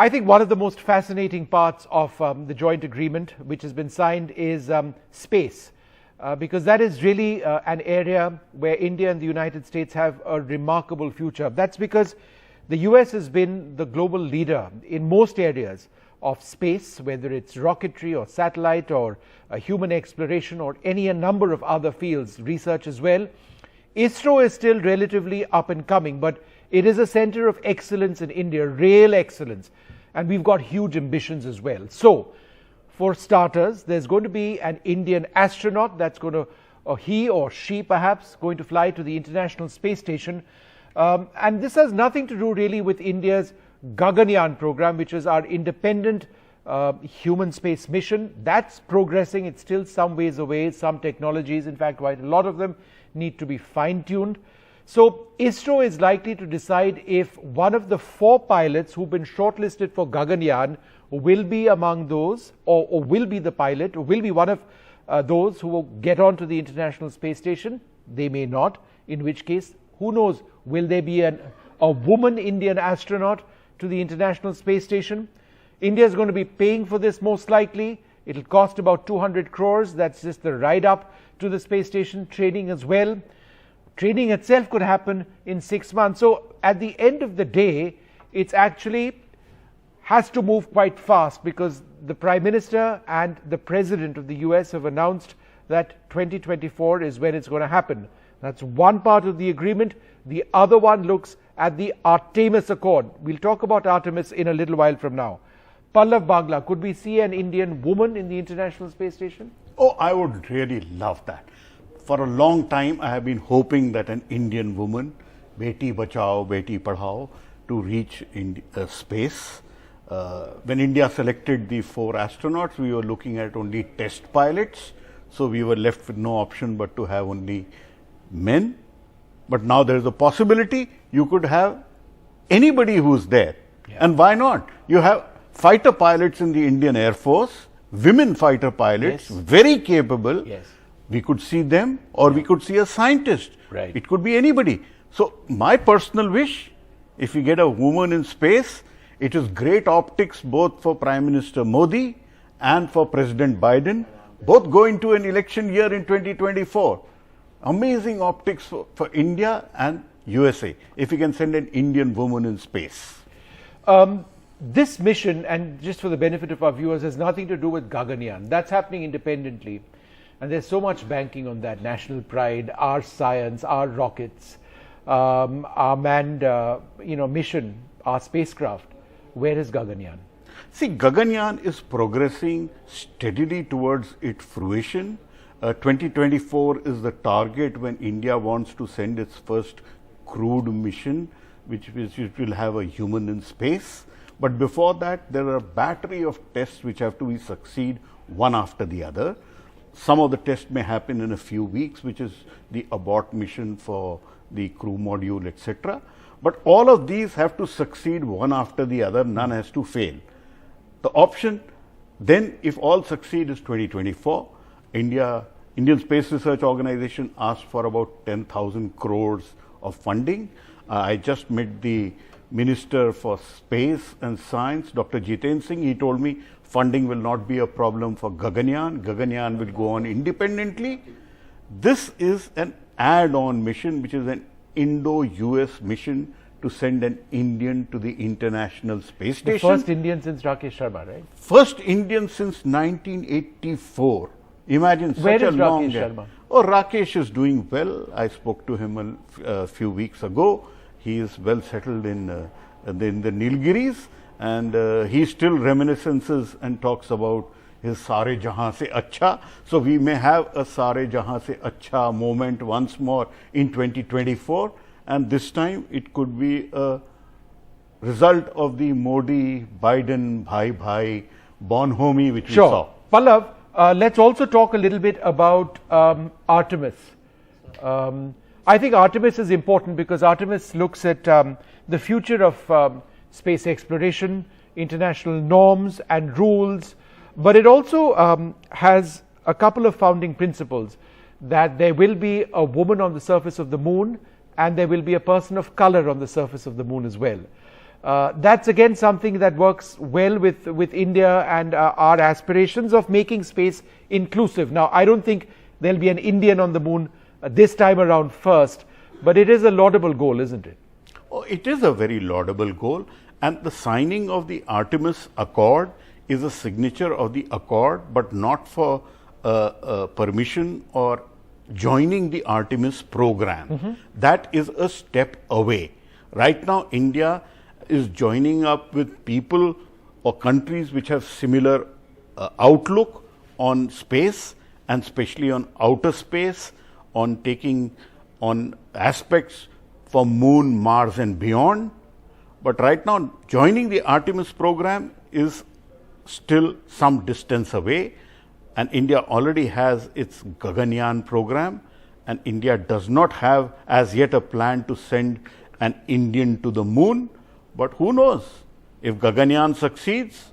I think one of the most fascinating parts of the joint agreement which has been signed is space, because that is really an area where India and the United States have a remarkable future. That's because the US has been the global leader in most areas of space, whether it's rocketry or satellite or human exploration or any number of other fields, research as well. ISRO is still relatively up and coming, but it is a center of excellence in India, real excellence, and we've got huge ambitions as well. So, for starters, there's going to be an Indian astronaut that's going to, or he or she perhaps, going to fly to the International Space Station. And this has nothing to do really with India's Gaganyaan program, which is our independent human space mission. That's progressing. It's still some ways away. Some technologies, in fact, quite a lot of them, need to be fine-tuned. So ISRO is likely to decide if one of the 4 pilots who've been shortlisted for Gaganyaan will be among those, or will be the pilot, or will be one of those who will get onto the International Space Station. They may not, in which case, who knows, will there be a woman Indian astronaut to the International Space Station? India is going to be paying for this most likely. It'll cost about 200 crores. That's just the ride up to the space station, training as well. Training itself could happen in 6 months. So at the end of the day, it's actually has to move quite fast, because the Prime Minister and the President of the US have announced that 2024 is when it's going to happen. That's one part of the agreement. The other one looks at the Artemis Accord. We'll talk about Artemis in a little while from now. Pallav Bangla, could we see an Indian woman in the International Space Station? Oh, I would really love that. For a long time, I have been hoping that an Indian woman, Beti Bachao, Beti Padhao, to reach space. When India selected the 4 astronauts, we were looking at only test pilots. So we were left with no option but to have only men. But now there is a possibility you could have anybody who's there. Yeah. And why not? You have fighter pilots in the Indian Air Force, women fighter pilots, yes, very capable. Yes. We could see them, or we could see a scientist. Right. It could be anybody. So my personal wish, if we get a woman in space, it is great optics both for Prime Minister Modi and for President Biden, both go into an election year in 2024. Amazing optics for India and USA, if we can send an Indian woman in space. This mission, and just for the benefit of our viewers, has nothing to do with Gaganyaan. That's happening independently. And there's so much banking on that. National pride, our science, our rockets, our manned mission, our spacecraft. Where is Gaganyaan? See, Gaganyaan is progressing steadily towards its fruition. 2024 is the target when India wants to send its first crewed mission, which will have a human in space. But before that, there are a battery of tests which have to succeed one after the other. Some of the tests may happen in a few weeks, which is the abort mission for the crew module, etc. But all of these have to succeed one after the other. None has to fail. The option then, if all succeed, is 2024. Indian Space Research Organization asked for about 10,000 crores of funding. I just met the Minister for Space and Science, Dr. Jiten Singh. He told me funding will not be a problem for Gaganyaan. Gaganyaan will go on independently. This is an add-on mission, which is an Indo-US mission to send an Indian to the International Space Station. The first Indian since Rakesh Sharma, right? First Indian since 1984. Imagine such a long gap. Sharma? Oh, Rakesh is doing well. I spoke to him a few weeks ago. He is well settled in the Nilgiris, and he still reminiscences and talks about his Sare Jahan Se Acha. So we may have a Sare Jahan Se Acha moment once more in 2024, and this time it could be a result of the Modi, Biden, Bhai, Bonhomie, which we saw. Pallav, let's also talk a little bit about Artemis. I think Artemis is important because Artemis looks at the future of space exploration, international norms and rules, but it also has a couple of founding principles, that there will be a woman on the surface of the moon and there will be a person of color on the surface of the moon as well. That's again something that works well with India and our aspirations of making space inclusive. Now, I don't think there'll be an Indian on the moon this time around first, but it is a laudable goal, isn't it? Oh, it is a very laudable goal, and the signing of the Artemis Accord is a signature of the accord, but not for permission or joining the Artemis program. That is a step away. Right now, India is joining up with people or countries which have similar outlook on space, and especially on outer space, on taking on aspects for Moon, Mars and beyond. But right now, joining the Artemis program is still some distance away, and India already has its Gaganyaan program, and India does not have as yet a plan to send an Indian to the moon. But who knows, if Gaganyaan succeeds,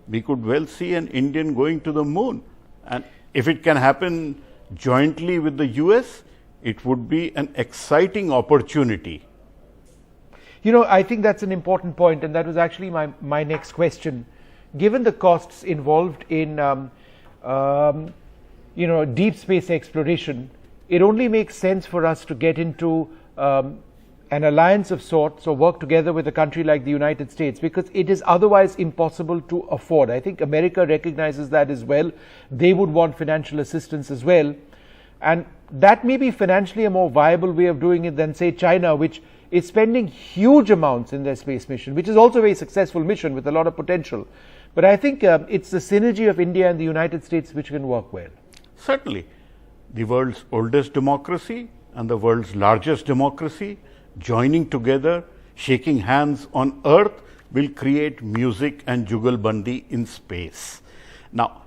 we could well see an Indian going to the moon, and if it can happen jointly with the US, it would be an exciting opportunity. You know, I think that's an important point, and that was actually my next question. Given the costs involved in deep space exploration, it only makes sense for us to get into an alliance of sorts or work together with a country like the United States, because it is otherwise impossible to afford. I think America recognizes that as well. They would want financial assistance as well, and that may be financially a more viable way of doing it than, say, China, which is spending huge amounts in their space mission, which is also a very successful mission with a lot of potential. But I think it's the synergy of India and the United States which can work well. Certainly. The world's oldest democracy and the world's largest democracy joining together, shaking hands on Earth, will create music and jugalbandi in space. Now,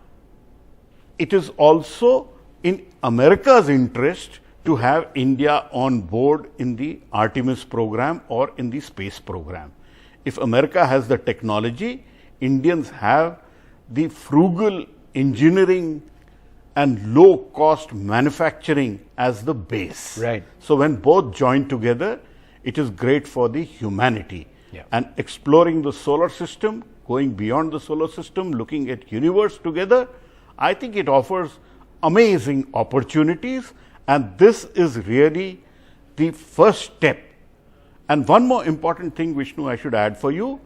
it is also in America's interest to have India on board in the Artemis program or in the space program. If America has the technology, Indians have the frugal engineering and low cost manufacturing as the base. Right. So when both join together, it is great for the humanity. Yeah. And exploring the solar system, going beyond the solar system, looking at universe together, I think it offers amazing opportunities, and this is really the first step. And one more important thing, Vishnu, I should add for you.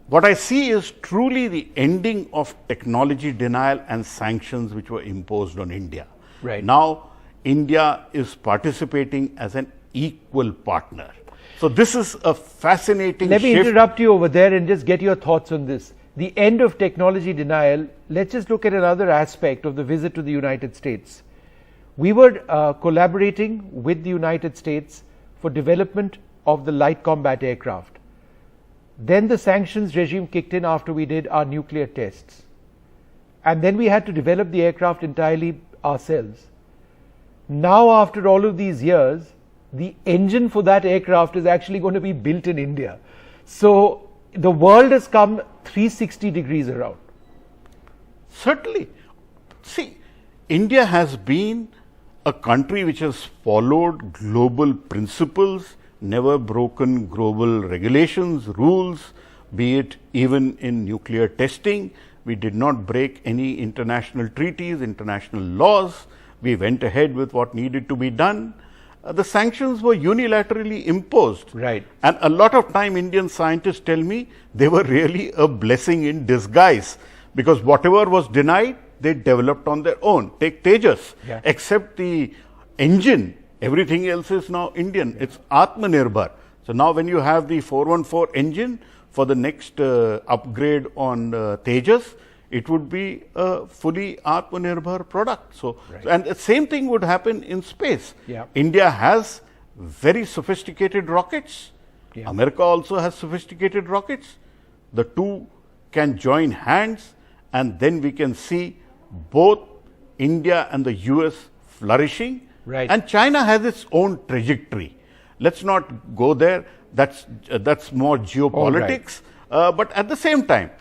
What I see is truly the ending of technology denial and sanctions which were imposed on India. Right. Now, India is participating as an equal partner. So this is a fascinating shift. Let me interrupt you over there and just get your thoughts on this. The end of technology denial, let's just look at another aspect of the visit to the United States. We were collaborating with the United States for development of the light combat aircraft. Then the sanctions regime kicked in after we did our nuclear tests. And then we had to develop the aircraft entirely ourselves. Now, after all of these years, the engine for that aircraft is actually going to be built in India. So the world has come 360 degrees around. Certainly. See, India has been a country which has followed global principles, never broken global regulations, rules, be it even in nuclear testing. We did not break any international treaties, international laws. We went ahead with what needed to be done. The sanctions were unilaterally imposed. Right. And a lot of time Indian scientists tell me they were really a blessing in disguise, because whatever was denied, they developed on their own. Take Tejas, yeah. Except the engine, everything else is now Indian. It's Atmanirbhar. So now when you have the 414 engine for the next upgrade on Tejas, it would be a fully Atmanirbhar product. So, right. And the same thing would happen in space. Yeah. India has very sophisticated rockets. Yeah. America also has sophisticated rockets. The two can join hands, and then we can see both India and the US flourishing. Right. And China has its own trajectory. Let's not go there. That's more geopolitics. Right. But at the same time,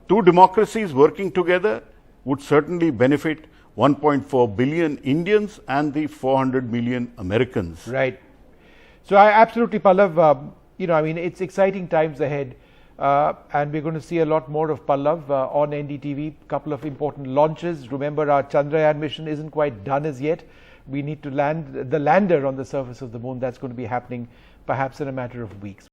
two democracies working together would certainly benefit 1.4 billion Indians and the 400 million Americans. Right. So I absolutely, Pallav, I mean, it's exciting times ahead. And we're going to see a lot more of Pallav on NDTV. Couple of important launches. Remember, our Chandrayaan mission isn't quite done as yet. We need to land the lander on the surface of the moon. That's going to be happening perhaps in a matter of weeks.